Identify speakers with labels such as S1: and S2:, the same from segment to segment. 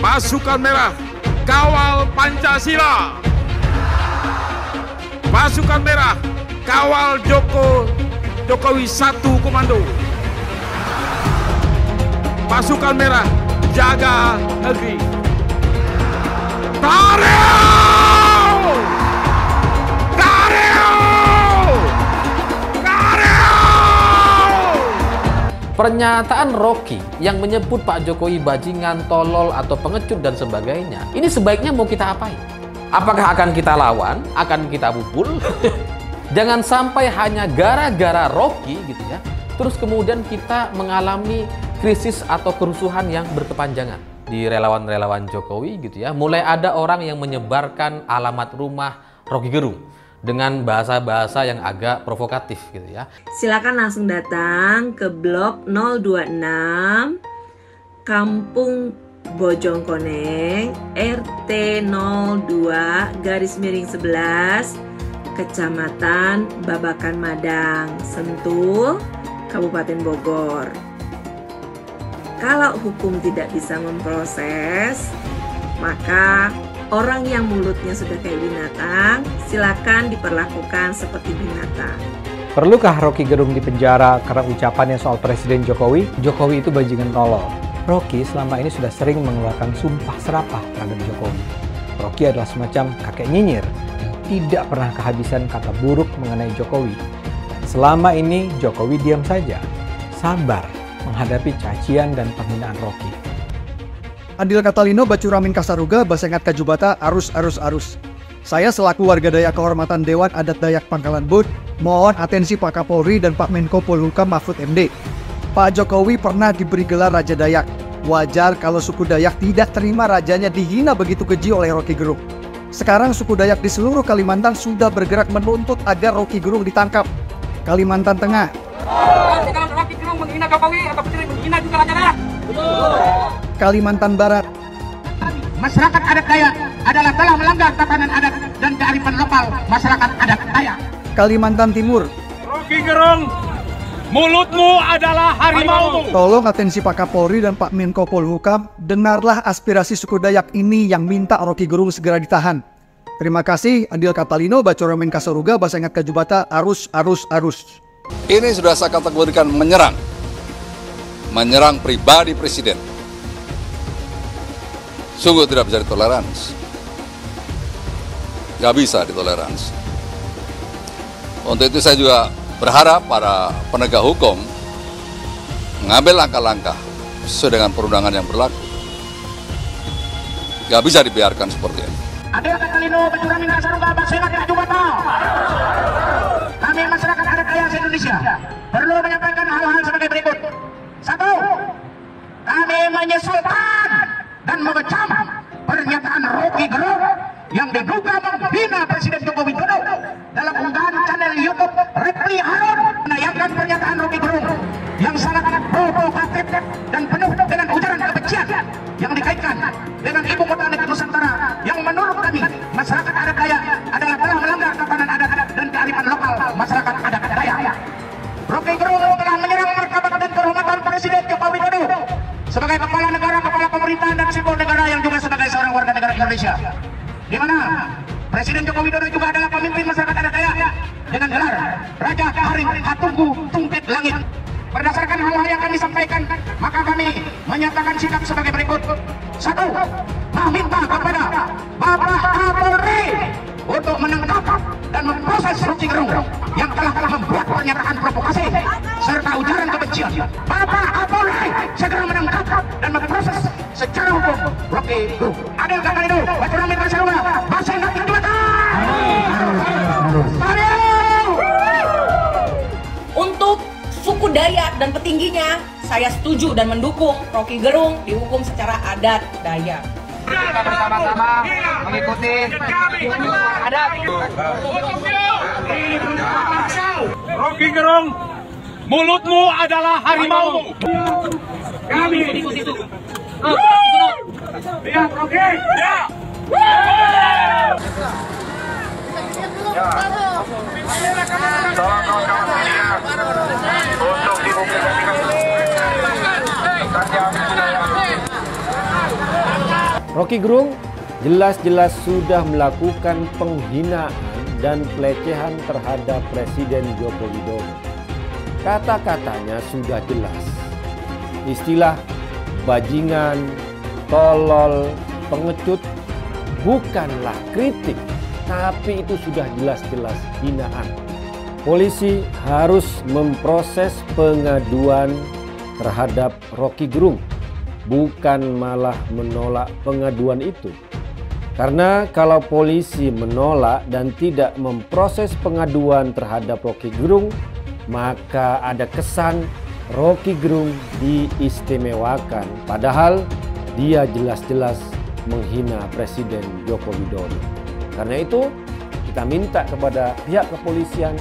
S1: Pasukan merah, kawal Pancasila. Pasukan merah, kawal Jokowi 1 Komando. Pasukan merah, jaga negeri. Kareo! Kareo! Kareo!
S2: Pernyataan Rocky yang menyebut Pak Jokowi bajingan, tolol, atau pengecut dan sebagainya, ini sebaiknya mau kita apain? Apakah akan kita lawan? Akan kita pukul? Jangan sampai hanya gara-gara Rocky gitu ya, terus kemudian kita mengalami krisis atau kerusuhan yang berkepanjangan di relawan-relawan Jokowi gitu ya. Mulai ada orang yang menyebarkan alamat rumah Rocky Gerung dengan bahasa-bahasa yang agak provokatif gitu ya.
S3: Silakan langsung datang ke blok 026 Kampung Bojongkoneng RT 02/11 Kecamatan Babakan Madang, Sentul, Kabupaten Bogor. Kalau hukum tidak bisa memproses, maka orang yang mulutnya sudah kayak binatang, silakan diperlakukan seperti binatang.
S4: Perlukah Rocky Gerung dipenjara karena ucapannya soal Presiden Jokowi? Jokowi itu bajingan tolol. Rocky selama ini sudah sering mengeluarkan sumpah serapah terhadap Jokowi. Rocky adalah semacam kakek nyinyir, tidak pernah kehabisan kata buruk mengenai Jokowi. Selama ini Jokowi diam saja, sabar menghadapi cacian dan penghinaan Rocky.
S5: Adil Catalino, Bacuramin Kasaruga, Basengat Kajubata, arus. Saya selaku warga Dayak Kehormatan Dewan Adat Dayak Pangkalan Bud, mohon atensi Pak Kapolri dan Pak Menko Polhukam Mahfud MD. Pak Jokowi pernah diberi gelar Raja Dayak. Wajar kalau suku Dayak tidak terima rajanya dihina begitu keji oleh Rocky Gerung. Sekarang suku Dayak di seluruh Kalimantan sudah bergerak menuntut agar Rocky Gerung ditangkap. Kalimantan Tengah.
S6: Rocky Gerung menghina Jokowi atau menghina juga Raja Dayak.
S5: Kalimantan Barat.
S6: Masyarakat adat Dayak adalah telah melanggar tatanan adat dan kearifan lokal masyarakat adat Dayak.
S5: Kalimantan Timur.
S1: Rocky Gerung, mulutmu adalah harimau.
S5: Tolong atensi Pak Kapolri dan Pak Menko Polhukam, dengarlah aspirasi suku Dayak ini yang minta Rocky Gerung segera ditahan. Terima kasih, Adil Catalino, Bacuramin Kasaruga, Basengat Kajubata, arus.
S7: Ini sudah saya kategorikan menyerang pribadi Presiden. Sungguh tidak bisa ditoleransi. Gak bisa ditoleransi. Untuk itu saya juga berharap para penegak hukum mengambil langkah-langkah sesuai dengan perundangan yang berlaku. Gak bisa dibiarkan seperti ini.
S6: Adil Catalino, Bacuramin Kasaruga, Basengat Kajubata. Kami masyarakat adat Dayak Indonesia perlu menyampaikan hal-hal sebagai berikut. 1. Kami menyesalkan dan mengecam pernyataan Rocky Gerung yang diduga menghina Presiden Joko Widodo dalam unggahan channel YouTube Repli Harun, menayangkan pernyataan Rocky Gerung yang sangat provokatif dan penuh dengan ujaran kebencian yang dikaitkan dengan ibu kota negeri Nusantara yang menurut kami masyarakat adat Dayak adalah telah melanggar tatanan adat dan kearifan lokal masyarakat adat Dayak. Rocky Gerung telah menyerang martabat dan kehormatan Presiden Joko Widodo sebagai kepala negara, kepala pemerintahan dan simbol negara yang juga sebagai seorang warga negara Indonesia, di mana Presiden Joko Widodo juga adalah pemimpin masyarakat adat Dayak dengan gelar Raja Kaharing Hatunggu Tungkit Langit. Berdasarkan hal-hal yang kami sampaikan, maka kami menyatakan sikap sebagai berikut. 1. Meminta kepada Bapak Kapolri untuk menangkap dan memproses Rocky Gerung yang telah membuat pernyataan provokasi serta ujaran kebencian. Bapak Kapolri segera menangkap dan memproses secara hukum Rocky Gerung. Adil Catalino, Bacuramin Kasaruga, Basengat Kajubata.
S8: Untuk suku Dayak dan petingginya, saya setuju dan mendukung Rocky Gerung dihukum secara adat Dayak.
S6: Kita bersama-sama mengikuti adat.
S1: Rocky Gerung, mulutmu adalah harimau.
S6: Kami lihat Rocky.
S9: Untuk dipublikasikan Rocky Gerung jelas-jelas sudah melakukan penghinaan dan pelecehan terhadap Presiden Joko Widodo. Kata-katanya sudah jelas. Istilah bajingan, tolol, pengecut bukanlah kritik, tapi itu sudah jelas-jelas hinaan. Polisi harus memproses pengaduan terhadap Rocky Gerung, bukan malah menolak pengaduan itu. Karena kalau polisi menolak dan tidak memproses pengaduan terhadap Rocky Gerung, maka ada kesan Rocky Gerung diistimewakan, padahal dia jelas-jelas menghina Presiden Joko Widodo. Karena itu kita minta kepada pihak kepolisian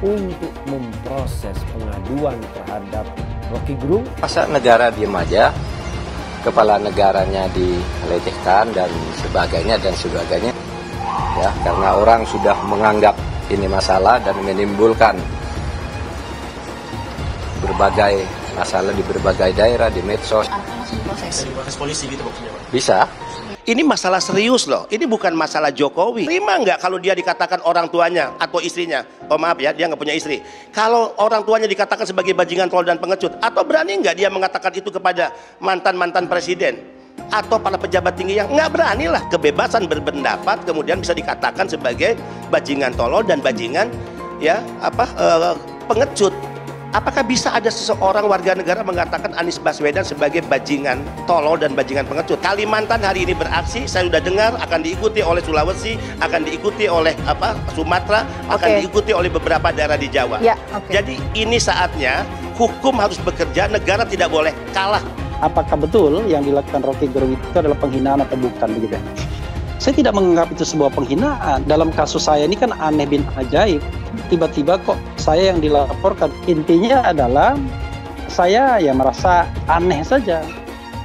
S9: untuk memproses pengaduan terhadap Rocky Gerung.
S10: Masa negara diem aja, kepala negaranya dilecehkan dan sebagainya, ya, karena orang sudah menganggap ini masalah dan menimbulkan berbagai masalah di berbagai daerah, di medsos.
S6: Proses polisi gitu maksudnya, Pak?
S10: Bisa.
S11: Ini masalah serius loh, ini bukan masalah Jokowi. Terima nggak kalau dia dikatakan orang tuanya atau istrinya, oh maaf ya, dia nggak punya istri. Kalau orang tuanya dikatakan sebagai bajingan, tolol dan pengecut, atau berani nggak dia mengatakan itu kepada mantan-mantan presiden atau para pejabat tinggi yang nggak berani lah. Kebebasan berpendapat kemudian bisa dikatakan sebagai bajingan tolol dan bajingan ya pengecut. Apakah bisa ada seseorang warga negara mengatakan Anies Baswedan sebagai bajingan tolol dan bajingan pengecut? Kalimantan hari ini beraksi, saya sudah dengar akan diikuti oleh Sulawesi, akan diikuti oleh Sumatera, akan diikuti oleh beberapa daerah di Jawa.
S12: Ya,
S11: Jadi ini saatnya hukum harus bekerja, negara tidak boleh kalah.
S13: Apakah betul yang dilakukan Rocky Gerung itu adalah penghinaan atau bukan begitu? Saya tidak menganggap itu sebuah penghinaan. Dalam kasus saya ini kan aneh bin ajaib. Tiba-tiba kok saya yang dilaporkan. Intinya adalah saya ya merasa aneh saja.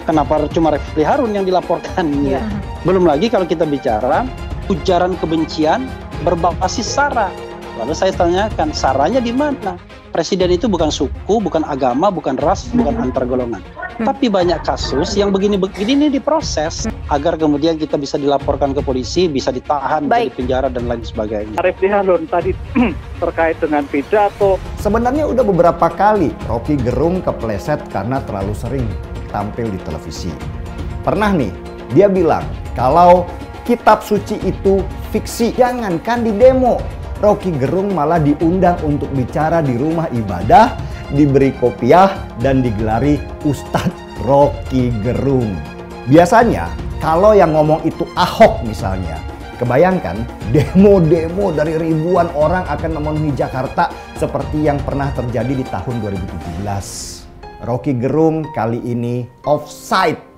S13: Kenapa cuma Refli Harun yang dilaporkan? Ya. Belum lagi kalau kita bicara ujaran kebencian berbasis sara. Lalu saya tanyakan, saranya di mana? Presiden itu bukan suku, bukan agama, bukan ras, bukan antar golongan. Tapi banyak kasus yang begini-begini ini diproses agar kemudian kita bisa dilaporkan ke polisi, bisa ditahan, bisa dipenjara dan lain sebagainya.
S14: Refli Harun tadi terkait dengan pidato.
S15: Sebenarnya udah beberapa kali Rocky Gerung kepleset karena terlalu sering tampil di televisi. Pernah nih dia bilang kalau kitab suci itu fiksi, jangankan di demo. Rocky Gerung malah diundang untuk bicara di rumah ibadah, diberi kopiah dan digelari Ustadz Rocky Gerung. Biasanya kalau yang ngomong itu Ahok misalnya, kebayangkan demo-demo dari ribuan orang akan memenuhi Jakarta seperti yang pernah terjadi di tahun 2017. Rocky Gerung kali ini offside.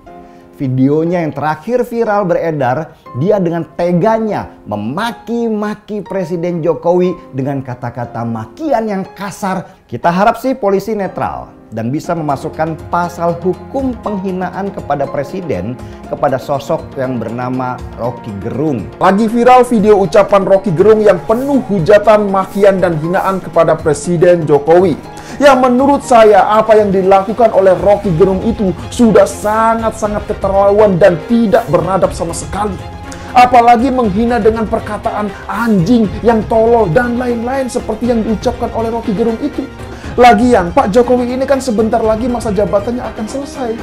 S15: Videonya yang terakhir viral beredar, dia dengan teganya memaki-maki Presiden Jokowi dengan kata-kata makian yang kasar. Kita harap sih polisi netral dan bisa memasukkan pasal hukum penghinaan kepada Presiden kepada sosok yang bernama Rocky Gerung.
S16: Lagi viral video ucapan Rocky Gerung yang penuh hujatan, makian dan hinaan kepada Presiden Jokowi. Yang menurut saya apa yang dilakukan oleh Rocky Gerung itu sudah sangat-sangat keterlaluan dan tidak beradab sama sekali. Apalagi menghina dengan perkataan anjing, yang tolol dan lain-lain seperti yang diucapkan oleh Rocky Gerung itu. Lagian Pak Jokowi ini kan sebentar lagi masa jabatannya akan selesai.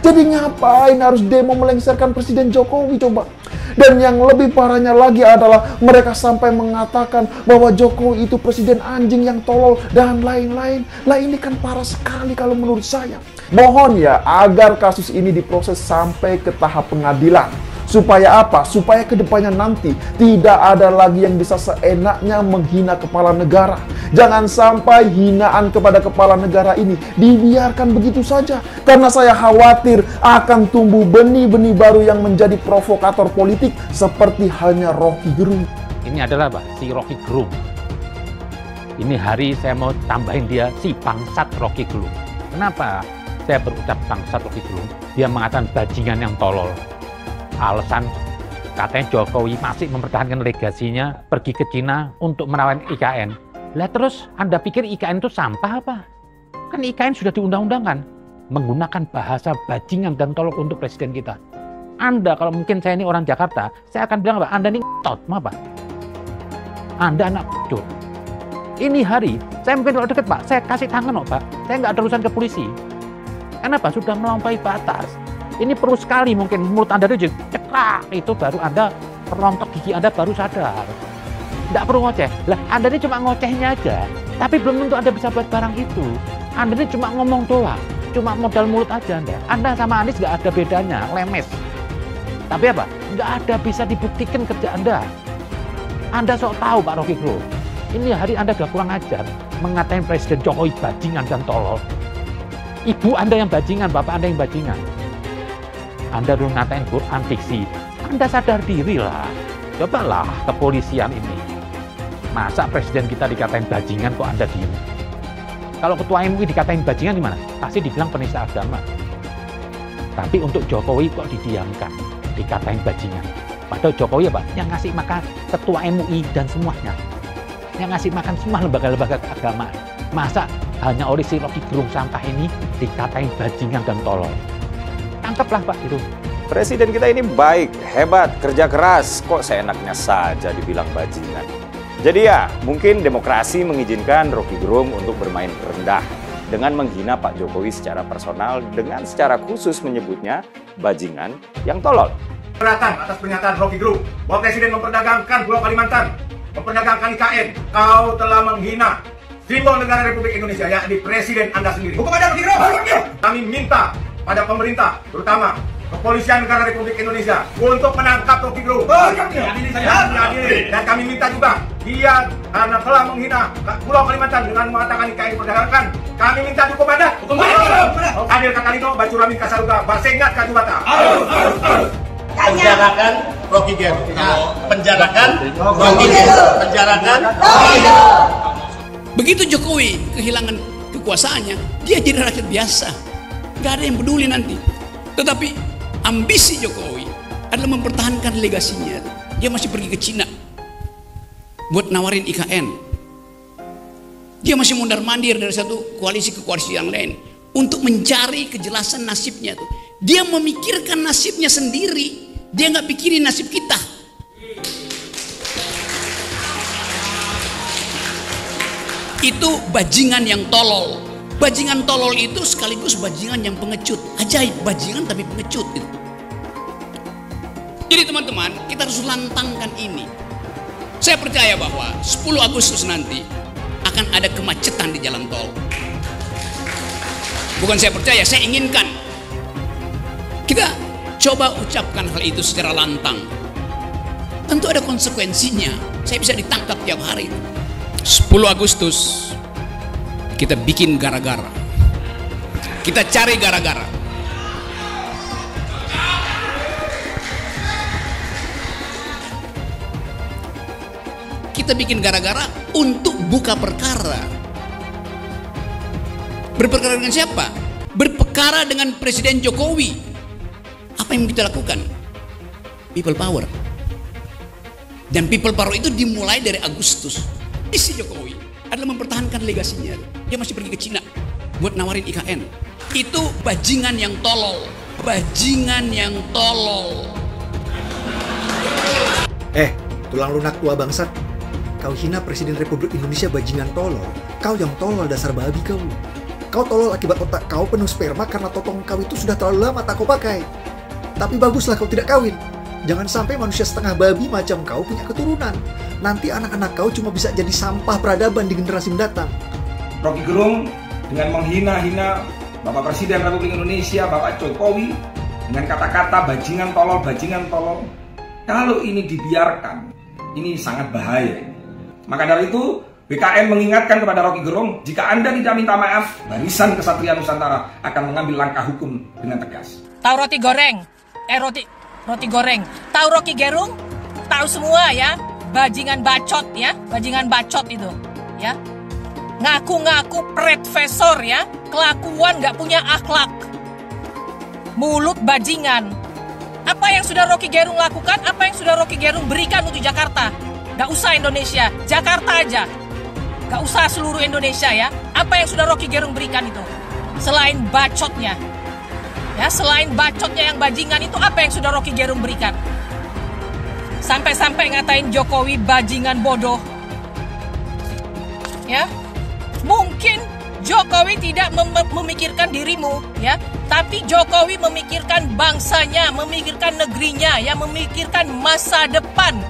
S16: Jadi ngapain harus demo melengsarkan Presiden Jokowi coba? Dan yang lebih parahnya lagi adalah mereka sampai mengatakan bahwa Jokowi itu presiden anjing yang tolol dan lain-lain. Lah ini kan parah sekali kalau menurut saya. Mohon ya agar kasus ini diproses sampai ke tahap pengadilan. Supaya apa? Supaya kedepannya nanti tidak ada lagi yang bisa seenaknya menghina kepala negara. Jangan sampai hinaan kepada kepala negara ini dibiarkan begitu saja. Karena saya khawatir akan tumbuh benih-benih baru yang menjadi provokator politik seperti halnya Rocky Gerung.
S17: Ini adalah si Rocky Gerung. Ini hari saya mau tambahin dia si bangsat Rocky Gerung. Kenapa saya berucap bangsat Rocky Gerung? Dia mengatakan bajingan yang tolol. Alasan katanya Jokowi masih mempertahankan legasinya pergi ke Cina untuk menawan IKN. Lah terus Anda pikir IKN itu sampah apa? Kan IKN sudah diundang-undangkan menggunakan bahasa bajingan dan tolol untuk presiden kita. Anda, kalau mungkin saya ini orang Jakarta, saya akan bilang apa? Anda ini ngetot, apa? Anda anak cut. Ini hari, saya mungkin kalau deket Pak, saya kasih tangan Pak. Saya nggak ada urusan ke polisi. Kenapa? Sudah melampaui batas. Ini perlu sekali mungkin mulut Anda itu ceklak, itu baru Anda perontok gigi Anda baru sadar. Nggak perlu ngoceh. Lah, Anda ini cuma ngocehnya aja. Tapi belum tentu Anda bisa buat barang itu. Anda ini cuma ngomong doang. Cuma modal mulut aja Anda. Anda sama Anies nggak ada bedanya, lemes. Tapi apa? Nggak ada bisa dibuktikan kerja Anda. Anda sok tahu Pak Rocky Gerung. Ini hari Anda udah kurang ajar. Mengatain Presiden Jokowi bajingan dan tolol. Ibu Anda yang bajingan, Bapak Anda yang bajingan. Anda dulu ngatain Quran fiksi. Anda sadar diri lah. Cobalah kepolisian ini. Masa Presiden kita dikatain bajingan kok Anda diem? Kalau Ketua MUI dikatain bajingan gimana? Pasti dibilang penista agama. Tapi untuk Jokowi kok didiamkan, dikatain bajingan. Padahal Jokowi apa? Yang ngasih makan Ketua MUI dan semuanya. Yang ngasih makan semua lembaga-lembaga keagamaan. Masa hanya oleh si Rocky Gerung sampah ini dikatain bajingan dan tolol? Tangkaplah Pak itu.
S12: Presiden kita ini baik, hebat, kerja keras. Kok seenaknya saja dibilang bajingan? Jadi ya, mungkin demokrasi mengizinkan Rocky Gerung untuk bermain rendah dengan menghina Pak Jokowi secara personal dengan secara khusus menyebutnya bajingan yang tolol.
S18: Keberatan atas pernyataan Rocky Gerung bahwa Presiden memperdagangkan Pulau Kalimantan, memperdagangkan IKN. Kau telah menghina simbol negara Republik Indonesia, yakni Presiden Anda sendiri. Hukum ada Rocky Gerung. Kami minta pada pemerintah, terutama Kepolisian Negara Republik Indonesia, untuk menangkap Rocky Gerung. Dan kami minta juga, dia karena telah menghina Pulau Kalimantan dengan mengatakan IKN diperdagangkan, kami minta hukum adat. Adil Katalino, Bacuramin Kasaruga, Basengat Kajubata.
S11: Penjarakan Rocky Gerung. Penjarakan Rocky Gerung. Penjarakan Rocky Gerung.
S19: Begitu Jokowi kehilangan kekuasaannya, dia jadi rakyat biasa. Gak ada yang peduli nanti. Tetapi ambisi Jokowi adalah mempertahankan legasinya. Dia masih pergi ke Cina buat nawarin IKN. Dia masih mondar-mandir dari satu koalisi ke koalisi yang lain untuk mencari kejelasan nasibnya tuh. Dia memikirkan nasibnya sendiri. Dia nggak pikirin nasib kita. Itu bajingan yang tolol. Bajingan tolol itu sekaligus bajingan yang pengecut. Ajaib, bajingan tapi pengecut itu. Jadi teman-teman, kita harus lantangkan ini. Saya percaya bahwa 10 Agustus nanti akan ada kemacetan di jalan tol. Bukan saya percaya, saya inginkan. Kita coba ucapkan hal itu secara lantang. Tentu ada konsekuensinya. Saya bisa ditangkap tiap hari. 10 Agustus kita bikin gara-gara. Kita cari gara-gara. Kita bikin gara-gara untuk buka perkara. Berperkara dengan siapa? Berperkara dengan Presiden Jokowi. Apa yang kita lakukan? People power. Dan people power itu dimulai dari Agustus. Isi Jokowi adalah mempertahankan legasinya. Dia masih pergi ke Cina buat nawarin IKN. Itu bajingan yang tolol. Bajingan yang tolol.
S5: Tulang lunak tua bangsat. Kau hina Presiden Republik Indonesia bajingan tolol. Kau yang tolol, dasar babi kau. Kau tolol akibat otak kau penuh sperma karena totong kau itu sudah terlalu lama tak kau pakai. Tapi baguslah kau tidak kawin. Jangan sampai manusia setengah babi macam kau punya keturunan. Nanti anak-anak kau cuma bisa jadi sampah peradaban di generasi mendatang.
S18: Rocky Gerung dengan menghina-hina Bapak Presiden Republik Indonesia, Bapak Jokowi, dengan kata-kata bajingan tolol. Kalau ini dibiarkan, ini sangat bahaya. Maka dari itu, BKN mengingatkan kepada Rocky Gerung, jika Anda tidak minta maaf, Barisan Kesatria Nusantara akan mengambil langkah hukum dengan tegas.
S8: Tahu roti goreng? Roti goreng. Tahu Rocky Gerung? Tahu semua ya? Bajingan bacot ya? Bajingan bacot itu ya? Ngaku-ngaku profesor ya? Kelakuan nggak punya akhlak. Mulut bajingan. Apa yang sudah Rocky Gerung lakukan? Apa yang sudah Rocky Gerung berikan untuk Jakarta? Gak usah Indonesia, Jakarta aja. Gak usah seluruh Indonesia ya. Apa yang sudah Rocky Gerung berikan itu? Selain bacotnya. Ya, selain bacotnya yang bajingan itu, apa yang sudah Rocky Gerung berikan? Sampai-sampai ngatain Jokowi bajingan bodoh. Ya, mungkin Jokowi tidak memikirkan dirimu, ya, tapi Jokowi memikirkan bangsanya, memikirkan negerinya, ya, memikirkan masa depan.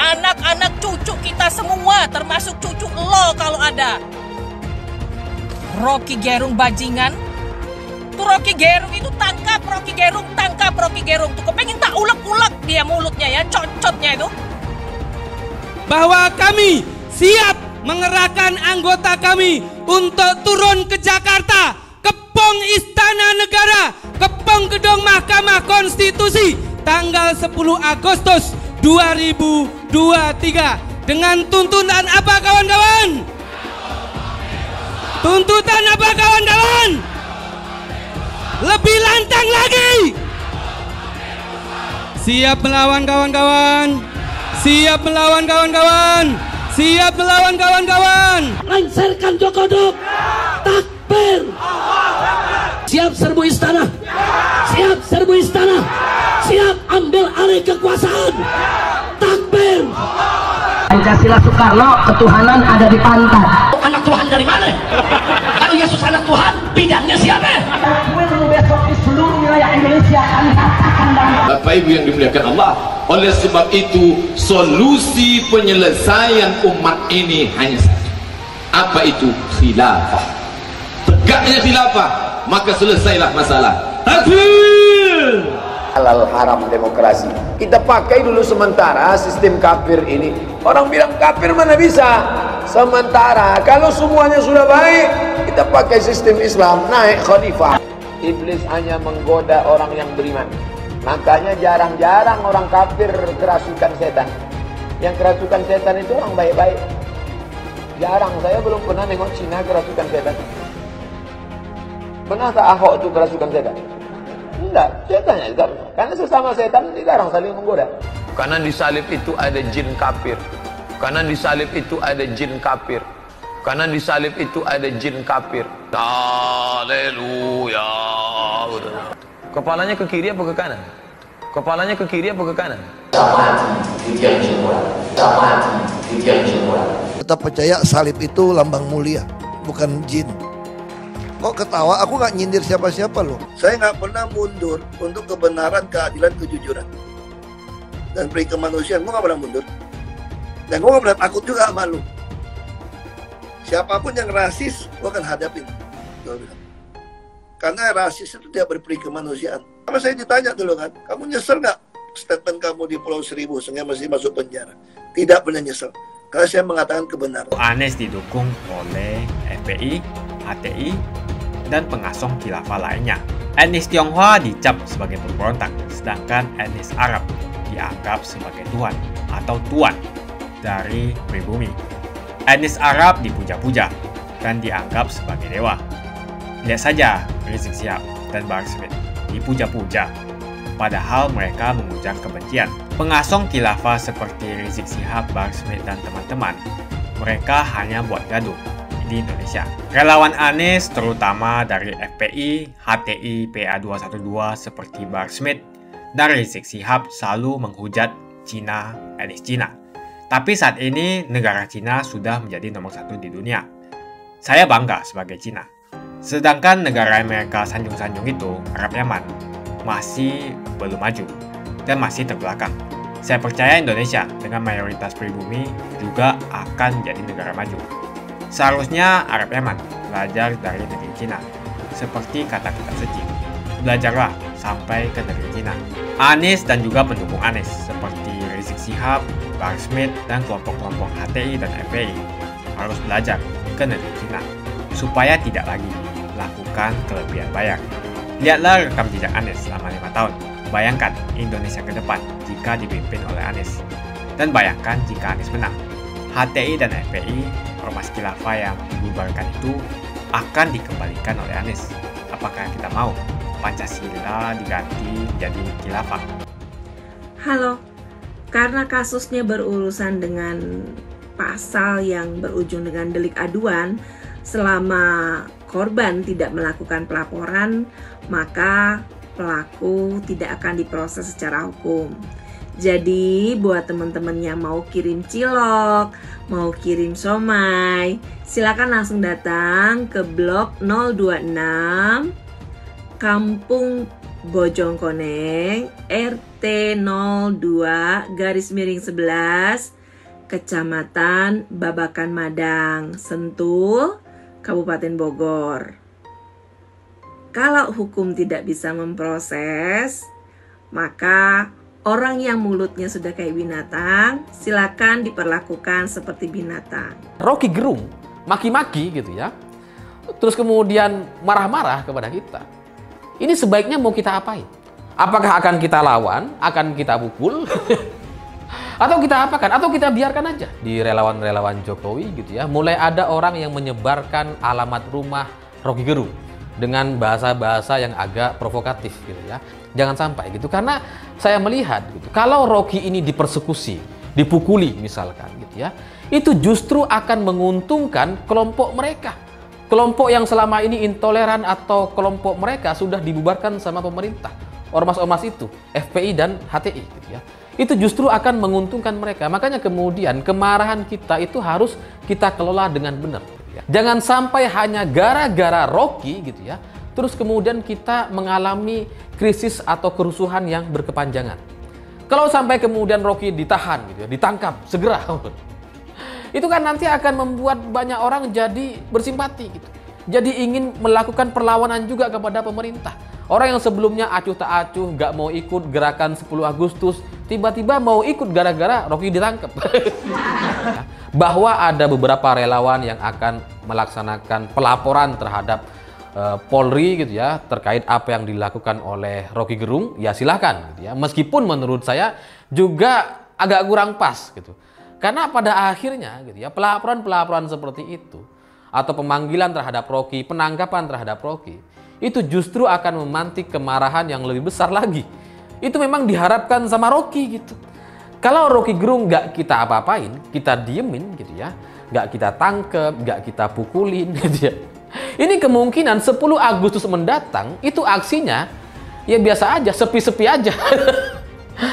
S8: Anak-anak cucu kita semua, termasuk cucu lo kalau ada. Rocky Gerung bajingan. Tuh Rocky Gerung itu tangkap Rocky Gerung. Tuh kepengen tak ulek-ulek dia mulutnya ya, cocotnya itu.
S20: Bahwa kami siap mengerahkan anggota kami untuk turun ke Jakarta, kepung Istana Negara, kepung gedung Mahkamah Konstitusi tanggal 10 Agustus 2023 dengan tuntutan apa kawan-kawan? Tuntutan apa kawan-kawan? Lebih lantang lagi. Siap melawan kawan-kawan. Siap melawan kawan-kawan. Siap melawan kawan-kawan.
S21: Lancarkan Jokodok. Takbir. Siap serbu istana. Siap serbu istana. Siap ambil alih kekuasaan. Takbir. Pancasila Soekarno, ketuhanan ada di pantat. Anak Tuhan dari mana? Kalau Yesus anak Tuhan, bidangnya siapa? Besok di seluruh wilayah Indonesia kami katakan
S22: Bapak Ibu yang dimuliakan Allah, oleh sebab itu solusi penyelesaian umat ini hanya satu. Apa itu? Khilafah. Tegaknya khilafah, maka selesailah masalah. Takbir.
S23: Halal haram demokrasi. Kita pakai dulu sementara sistem kafir ini. Orang bilang kafir mana bisa. Sementara kalau semuanya sudah baik, kita pakai sistem Islam, naik khalifah. Iblis hanya menggoda orang yang beriman. Makanya jarang-jarang orang kafir kerasukan setan. Yang kerasukan setan itu orang baik-baik. Jarang, saya belum pernah nengok Cina kerasukan setan. Pernah tak Ahok itu kerasukan setan? Enggak, setannya juga. Karena sesama setan dilarang saling menggoda.
S10: Karena di salib itu ada jin kafir. Karena di salib itu ada jin kafir. Karena di salib itu ada jin kafir. Haleluya. Kepalanya ke kiri apa ke kanan? Kepalanya ke kiri apa ke kanan?
S24: Tetap percaya salib itu lambang mulia, bukan jin. Kok ketawa? Aku nggak nyindir siapa-siapa loh. Saya nggak pernah mundur untuk kebenaran, keadilan, kejujuran, dan peri kemanusiaan. Gue nggak pernah mundur. Dan gue nggak pernah takut juga sama lu. Siapapun yang rasis, gue akan hadapin. Karena rasis itu tidak berperi kemanusiaan. Sama saya ditanya dulu kan, kamu nyesel nggak statement kamu di Pulau Seribu sehingga masih masuk penjara? Tidak pernah nyesel. Karena saya mengatakan kebenaran.
S25: Anies didukung oleh FPI, HTI, dan pengasong khilafah lainnya. Etnis Tionghoa dicap sebagai pemberontak, sedangkan etnis Arab dianggap sebagai tuhan atau tuan dari pribumi. Etnis Arab dipuja-puja dan dianggap sebagai dewa. Lihat saja Rizik Syihab dan Bahar Smith dipuja-puja, padahal mereka mengujar kebencian. Pengasong khilafah seperti Rizik Syihab, Bahar Smith, dan teman-teman, mereka hanya buat gaduh di Indonesia. Relawan Anies terutama dari FPI, HTI, PA212 seperti Bahar Smith dan Rizik Syihab selalu menghujat Cina, etnis Cina. Tapi saat ini negara Cina sudah menjadi nomor 1 di dunia. Saya bangga sebagai Cina. Sedangkan negara Amerika sanjung-sanjung itu, Arab Yaman, masih belum maju dan masih terbelakang. Saya percaya Indonesia dengan mayoritas pribumi juga akan jadi negara maju. Seharusnya Arab Yaman belajar dari negeri Cina. Seperti kata kita suci, belajarlah sampai ke negeri Cina. Anies dan juga pendukung Anies seperti Rizik Syihab, Bahar Smith, dan kelompok-kelompok HTI dan FPI harus belajar ke negeri Cina supaya tidak lagi lakukan kelebihan bayar. Lihatlah rekam jejak Anies selama 5 tahun. Bayangkan Indonesia ke depan jika dipimpin oleh Anies. Dan bayangkan jika Anies menang. HTI dan FPI, ormas khilafah yang dibubarkan itu akan dikembalikan oleh Anies. Apakah kita mau Pancasila diganti menjadi khilafah?
S3: Halo, karena kasusnya berurusan dengan pasal yang berujung dengan delik aduan, selama korban tidak melakukan pelaporan, maka pelaku tidak akan diproses secara hukum. Jadi buat teman-teman yang mau kirim cilok, mau kirim somai, silakan langsung datang ke blok 026 Kampung Bojongkoneng, RT 02/11, Kecamatan Babakan Madang, Sentul, Kabupaten Bogor. Kalau hukum tidak bisa memproses, maka orang yang mulutnya sudah kayak binatang, silakan diperlakukan seperti binatang.
S1: Rocky Gerung maki-maki gitu ya, terus kemudian marah-marah kepada kita. Ini sebaiknya mau kita apain? Apakah akan kita lawan, akan kita pukul, atau kita apakan, atau kita biarkan aja? Di relawan-relawan Jokowi gitu ya, mulai ada orang yang menyebarkan alamat rumah Rocky Gerung dengan bahasa-bahasa yang agak provokatif gitu ya. Jangan sampai gitu, karena saya melihat gitu, kalau Rocky ini dipersekusi, dipukuli misalkan gitu ya, itu justru akan menguntungkan kelompok mereka. Kelompok yang selama ini intoleran atau kelompok mereka sudah dibubarkan sama pemerintah. Ormas-ormas itu, FPI dan HTI gitu ya. Itu justru akan menguntungkan mereka. Makanya kemudian kemarahan kita itu harus kita kelola dengan benar. Jangan sampai hanya gara-gara Rocky gitu ya, terus kemudian kita mengalami krisis atau kerusuhan yang berkepanjangan. Kalau sampai kemudian Rocky ditahan gitu ya, ditangkap segera, itu kan nanti akan membuat banyak orang jadi bersimpati gitu. Jadi ingin melakukan perlawanan juga kepada pemerintah. Orang yang sebelumnya acuh tak acuh, nggak mau ikut gerakan 10 Agustus, tiba-tiba mau ikut gara-gara Rocky ditangkap. Bahwa ada beberapa relawan yang akan melaksanakan pelaporan terhadap Polri gitu ya, terkait apa yang dilakukan oleh Rocky Gerung, ya silakan gitu ya. Meskipun menurut saya juga agak kurang pas gitu. Karena pada akhirnya gitu ya, pelaporan-pelaporan seperti itu atau pemanggilan terhadap Rocky, penangkapan terhadap Rocky, itu justru akan memantik kemarahan yang lebih besar lagi. Itu memang diharapkan sama Rocky gitu. Kalau Rocky Gerung nggak kita apa-apain, kita diemin gitu ya, nggak kita tangkep, nggak kita pukulin gitu ya. Ini kemungkinan 10 Agustus mendatang itu aksinya ya biasa aja, sepi-sepi aja.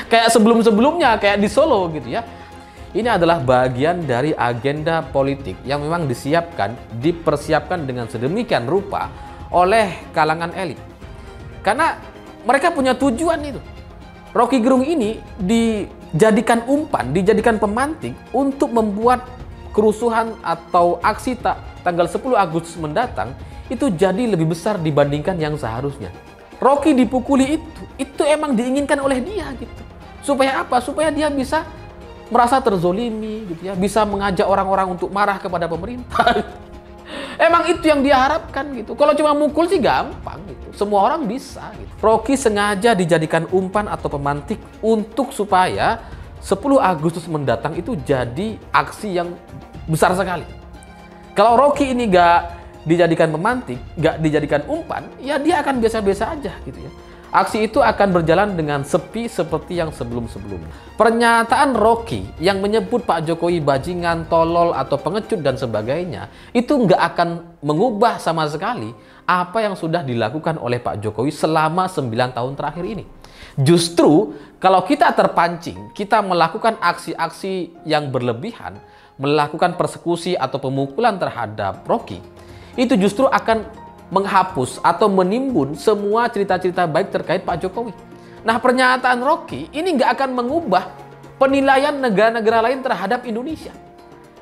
S1: Kayak sebelum-sebelumnya, kayak di Solo gitu ya. Ini adalah bagian dari agenda politik yang memang dipersiapkan dengan sedemikian rupa oleh kalangan elit. Karena mereka punya tujuan itu. Rocky Gerung ini dijadikan umpan, dijadikan pemantik untuk membuat kerusuhan atau aksi tanggal 10 Agustus mendatang itu jadi lebih besar dibandingkan yang seharusnya. Rocky dipukuli itu emang diinginkan oleh dia gitu. Supaya apa? Supaya dia bisa merasa terzolimi gitu ya, bisa mengajak orang-orang untuk marah kepada pemerintah. Emang itu yang dia harapkan gitu. Kalau cuma mukul sih gampang gitu. Semua orang bisa gitu. Rocky sengaja dijadikan umpan atau pemantik untuk supaya 10 Agustus mendatang itu jadi aksi yang besar sekali. Kalau Rocky ini gak dijadikan pemantik, gak dijadikan umpan, ya dia akan biasa-biasa aja gitu ya. Aksi itu akan berjalan dengan sepi seperti yang sebelum-sebelumnya. Pernyataan Rocky yang menyebut Pak Jokowi bajingan, tolol, atau pengecut dan sebagainya, itu nggak akan mengubah sama sekali apa yang sudah dilakukan oleh Pak Jokowi selama 9 tahun terakhir ini. Justru kalau kita terpancing, kita melakukan aksi-aksi yang berlebihan, melakukan persekusi atau pemukulan terhadap Rocky, itu justru akan menghapus atau menimbun semua cerita-cerita baik terkait Pak Jokowi. Nah, pernyataan Rocky ini nggak akan mengubah penilaian negara-negara lain terhadap Indonesia.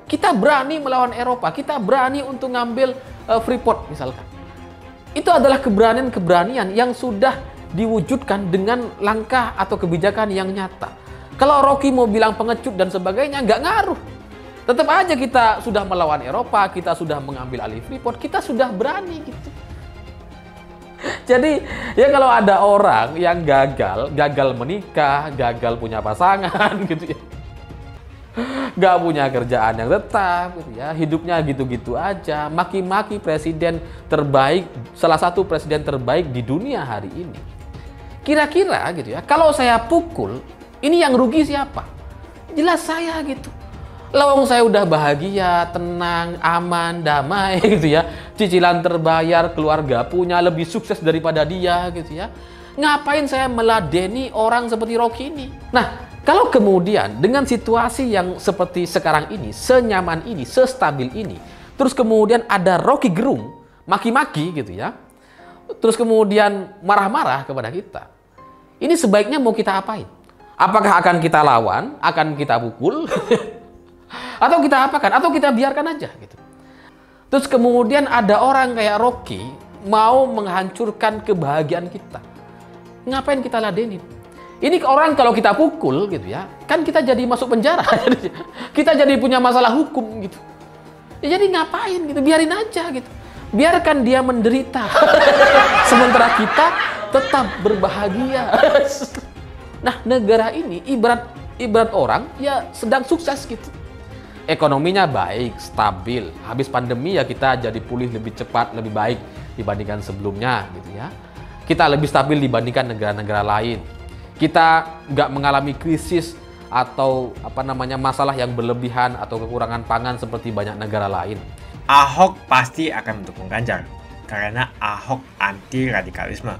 S1: Kita berani melawan Eropa, kita berani untuk ngambil Freeport misalkan. Itu adalah keberanian-keberanian yang sudah diwujudkan dengan langkah atau kebijakan yang nyata. Kalau Rocky mau bilang pengecut dan sebagainya, nggak ngaruh. Tetap aja kita sudah melawan Eropa, kita sudah mengambil alih Freeport, kita sudah berani gitu. Jadi ya kalau ada orang yang gagal menikah, gagal punya pasangan gitu ya, gak punya kerjaan yang tetap gitu ya, hidupnya gitu-gitu aja, maki-maki presiden terbaik, salah satu presiden terbaik di dunia hari ini. Kira-kira gitu ya, kalau saya pukul, ini yang rugi siapa? Jelas saya gitu. Lawang saya udah bahagia, tenang, aman, damai gitu ya. cicilan terbayar, keluarga punya lebih sukses daripada dia gitu ya. Ngapain saya meladeni orang seperti Rocky ini? Nah, kalau kemudian dengan situasi yang seperti sekarang ini, senyaman ini, sestabil ini, terus kemudian ada Rocky Gerung maki-maki gitu ya, terus kemudian marah-marah kepada kita, ini sebaiknya mau kita apain? Apakah akan kita lawan, akan kita pukul, atau kita apakan, atau kita biarkan aja gitu. Terus kemudian ada orang kayak Rocky mau menghancurkan kebahagiaan kita. Ngapain kita ladenin? Ini orang kalau kita pukul gitu ya, kan kita jadi masuk penjara. Kita jadi punya masalah hukum gitu. Ya, jadi ngapain gitu? Biarin aja gitu. Biarkan dia menderita. Sementara kita tetap berbahagia. Nah, negara ini ibarat orang ya sedang sukses gitu. Ekonominya baik, stabil. Habis pandemi ya kita jadi pulih lebih cepat, lebih baik dibandingkan sebelumnya gitu ya. Kita lebih stabil dibandingkan negara-negara lain. Kita nggak mengalami krisis atau masalah yang berlebihan atau kekurangan pangan seperti banyak negara lain.
S25: Ahok pasti akan mendukung Ganjar karena Ahok anti radikalisme.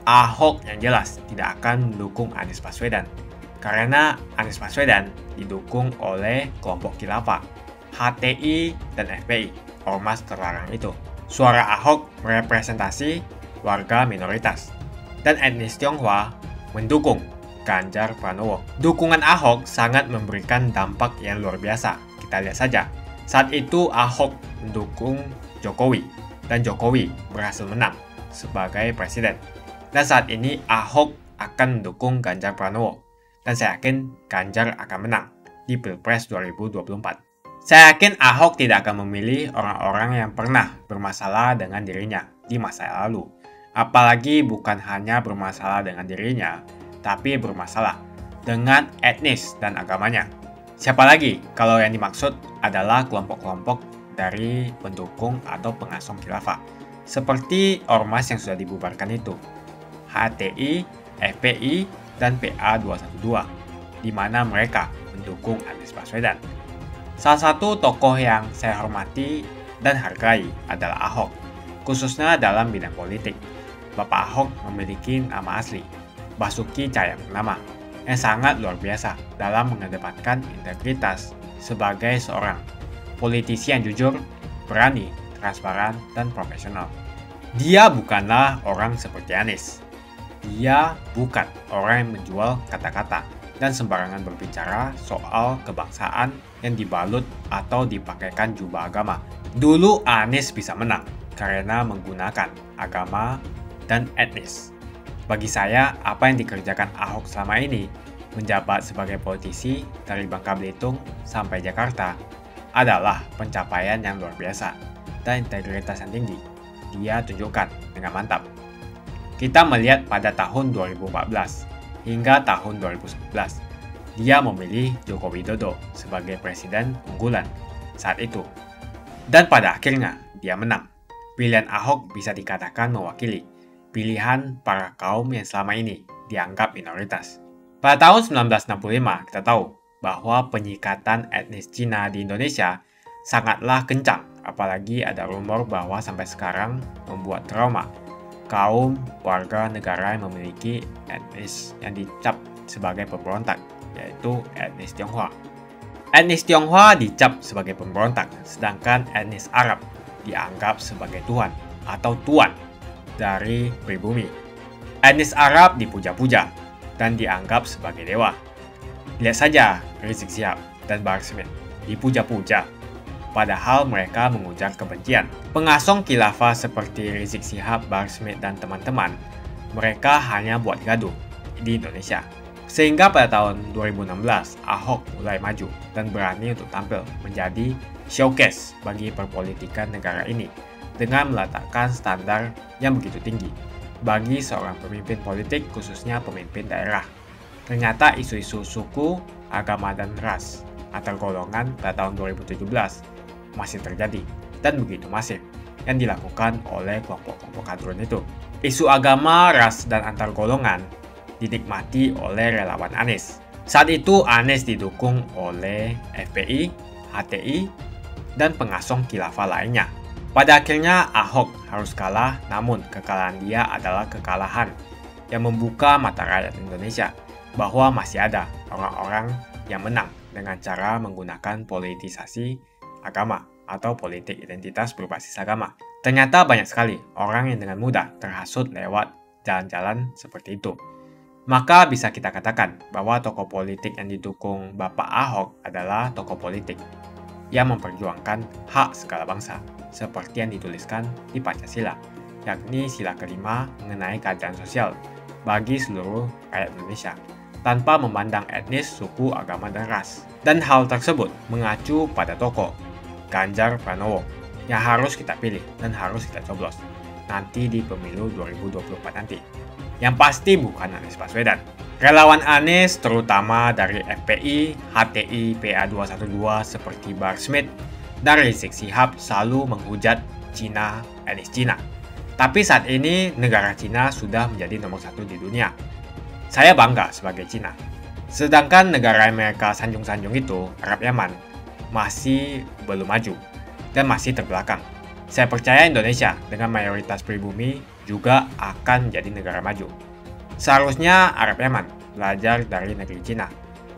S25: Ahok yang jelas tidak akan mendukung Anies Baswedan karena Anies Baswedan didukung oleh kelompok khilafah, HTI dan FPI, ormas terlarang itu. Suara Ahok merepresentasi warga minoritas, dan etnis Tionghoa mendukung Ganjar Pranowo. Dukungan Ahok sangat memberikan dampak yang luar biasa. Kita lihat saja, saat itu Ahok mendukung Jokowi, dan Jokowi berhasil menang sebagai presiden. Dan saat ini Ahok akan mendukung Ganjar Pranowo, dan saya yakin Ganjar akan menang di Pilpres 2024. Saya yakin Ahok tidak akan memilih orang-orang yang pernah bermasalah dengan dirinya di masa lalu. Apalagi bukan hanya bermasalah dengan dirinya, tapi bermasalah dengan etnis dan agamanya. Siapa lagi kalau yang dimaksud adalah kelompok-kelompok dari pendukung atau pengasong khilafah, seperti ormas yang sudah dibubarkan itu, HTI, FPI, dan PA212, di mana mereka mendukung Anies Baswedan. Salah satu tokoh yang saya hormati dan hargai adalah Ahok, khususnya dalam bidang politik. Bapak Ahok memiliki nama asli, Basuki Cahayapurnama, yang sangat luar biasa dalam mengedepankan integritas sebagai seorang politisi yang jujur, berani, transparan, dan profesional. Dia bukanlah orang seperti Anies. Dia bukan orang yang menjual kata-kata dan sembarangan berbicara soal kebangsaan yang dibalut atau dipakaikan jubah agama. Dulu Anies bisa menang karena menggunakan agama dan etnis. Bagi saya, apa yang dikerjakan Ahok selama ini, menjabat sebagai politisi dari Bangka Belitung sampai Jakarta, adalah pencapaian yang luar biasa dan integritas yang tinggi. Dia tunjukkan dengan mantap. Kita melihat pada tahun 2014 hingga tahun 2011, dia memilih Joko Widodo sebagai presiden unggulan saat itu. Dan pada akhirnya, dia menang. Pilihan Ahok bisa dikatakan mewakili pilihan para kaum yang selama ini dianggap minoritas. Pada tahun 1965, kita tahu bahwa penyikatan etnis Cina di Indonesia sangatlah kencang, apalagi ada rumor bahwa sampai sekarang membuat trauma kaum warga negara yang memiliki etnis yang dicap sebagai pemberontak, yaitu etnis Tionghoa. Etnis Tionghoa dicap sebagai pemberontak, sedangkan etnis Arab dianggap sebagai tuan atau tuan dari pribumi. Etnis Arab dipuja-puja dan dianggap sebagai dewa. Lihat saja Rizik Syihab dan Bahar Smith dipuja-puja, padahal mereka mengujar kebencian. Pengasong khilafah seperti Rizik Syihab, Bahar Smith, dan teman-teman, mereka hanya buat gaduh di Indonesia. Sehingga pada tahun 2016, Ahok mulai maju dan berani untuk tampil menjadi showcase bagi perpolitikan negara ini dengan meletakkan standar yang begitu tinggi bagi seorang pemimpin politik, khususnya pemimpin daerah. Ternyata isu-isu suku, agama, dan ras antar golongan pada tahun 2017 masih terjadi dan begitu masif yang dilakukan oleh kelompok-kelompok kadrun itu. Isu agama, ras, dan antar golongan dinikmati oleh relawan Anies. Saat itu Anies didukung oleh FPI, HTI, dan pengasong khilafah lainnya. Pada akhirnya Ahok harus kalah, namun kekalahan dia adalah kekalahan yang membuka mata rakyat Indonesia bahwa masih ada orang-orang yang menang dengan cara menggunakan politisasi agama atau politik identitas berbasis agama. Ternyata banyak sekali orang yang dengan mudah terhasut lewat jalan-jalan seperti itu. Maka bisa kita katakan bahwa tokoh politik yang didukung Bapak Ahok adalah tokoh politik yang memperjuangkan hak segala bangsa, seperti yang dituliskan di Pancasila, yakni sila kelima mengenai keadilan sosial bagi seluruh rakyat Indonesia, tanpa memandang etnis, suku, agama, dan ras. Dan hal tersebut mengacu pada tokoh Ganjar Pranowo yang harus kita pilih dan harus kita coblos nanti di pemilu 2024 nanti. Yang pasti bukan Anies Baswedan. Relawan Anies terutama dari FPI, HTI, PA212 seperti Bahar Smith dan Rizik Syihab selalu menghujat Cina, etnis Cina. Tapi saat ini negara Cina sudah menjadi nomor 1 di dunia. Saya bangga sebagai Cina. Sedangkan negara Amerika sanjung-sanjung itu, Arab Yaman, masih belum maju dan masih terbelakang. Saya percaya Indonesia dengan mayoritas pribumi juga akan menjadi negara maju. Seharusnya Arab Yaman belajar dari negeri Cina.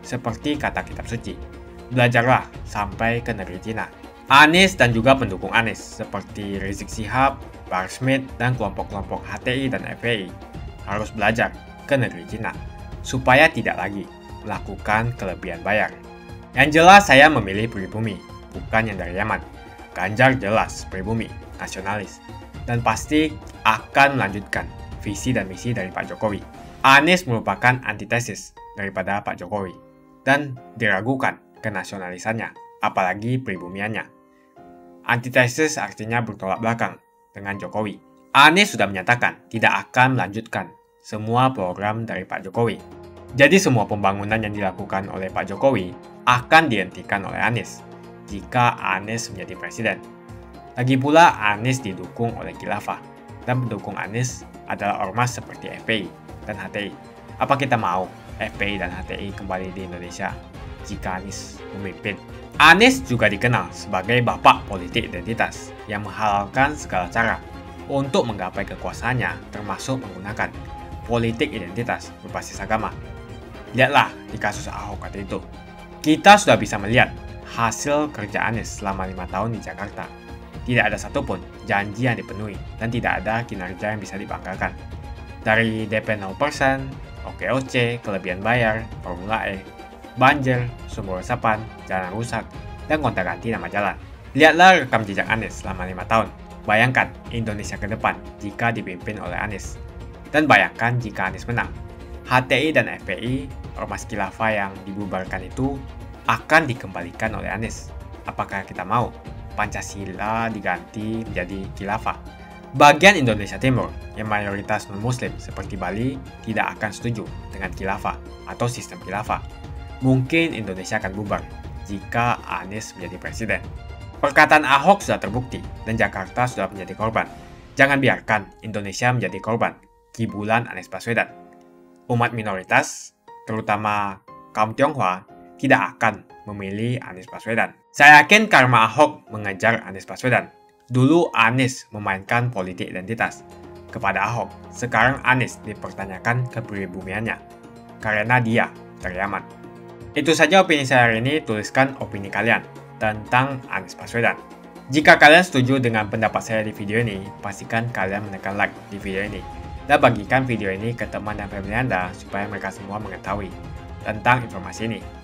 S25: Seperti kata kitab suci, belajarlah sampai ke negeri Cina. Anies dan juga pendukung Anies seperti Rizik Syihab, Bahar Smith, dan kelompok-kelompok HTI dan FPI harus belajar ke negeri Cina supaya tidak lagi melakukan kelebihan bayar. Yang jelas saya memilih pribumi, bukan yang dari Yaman. Ganjar jelas pribumi, nasionalis, dan pasti akan melanjutkan visi dan misi dari Pak Jokowi. Anies merupakan antitesis daripada Pak Jokowi dan diragukan kenasionalisannya, apalagi pribumiannya. Antitesis artinya bertolak belakang dengan Jokowi. Anies sudah menyatakan tidak akan melanjutkan semua program dari Pak Jokowi. Jadi semua pembangunan yang dilakukan oleh Pak Jokowi akan dihentikan oleh Anies jika Anies menjadi presiden. Lagi pula Anies didukung oleh khilafah dan pendukung Anies adalah ormas seperti FPI dan HTI. Apa kita mau FPI dan HTI kembali di Indonesia jika Anies memimpin? Anies juga dikenal sebagai bapak politik identitas yang menghalalkan segala cara untuk menggapai kekuasaannya, termasuk menggunakan politik identitas berbasis agama. Lihatlah di kasus Ahok waktu itu. Kita sudah bisa melihat hasil kerja Anies selama 5 tahun di Jakarta. Tidak ada satupun janji yang dipenuhi dan tidak ada kinerja yang bisa dibanggakan. Dari DP 0%, OKOC, kelebihan bayar, Formula E, banjir, sumber resapan, jalan rusak, dan gonta-ganti nama jalan. Lihatlah rekam jejak Anies selama 5 tahun. Bayangkan Indonesia ke depan jika dipimpin oleh Anies. Dan bayangkan jika Anies menang. HTI dan FPI, ormas khilafah yang dibubarkan itu akan dikembalikan oleh Anies. Apakah kita mau Pancasila diganti menjadi khilafah? Bagian Indonesia Timur yang mayoritas non-muslim seperti Bali tidak akan setuju dengan khilafah atau sistem khilafah. Mungkin Indonesia akan bubar jika Anies menjadi presiden. Perkataan Ahok sudah terbukti dan Jakarta sudah menjadi korban. Jangan biarkan Indonesia menjadi korban kibulan Anies Baswedan. Umat minoritas, terutama kaum Tionghoa, tidak akan memilih Anies Baswedan. Saya yakin karma Ahok mengejar Anies Baswedan. Dulu Anies memainkan politik identitas kepada Ahok. Sekarang Anies dipertanyakan kepribumiannya karena dia dari Yaman. Itu saja opini saya hari ini. Tuliskan opini kalian tentang Anies Baswedan. Jika kalian setuju dengan pendapat saya di video ini, pastikan kalian menekan like di video ini dan bagikan video ini ke teman dan family Anda supaya mereka semua mengetahui tentang informasi ini.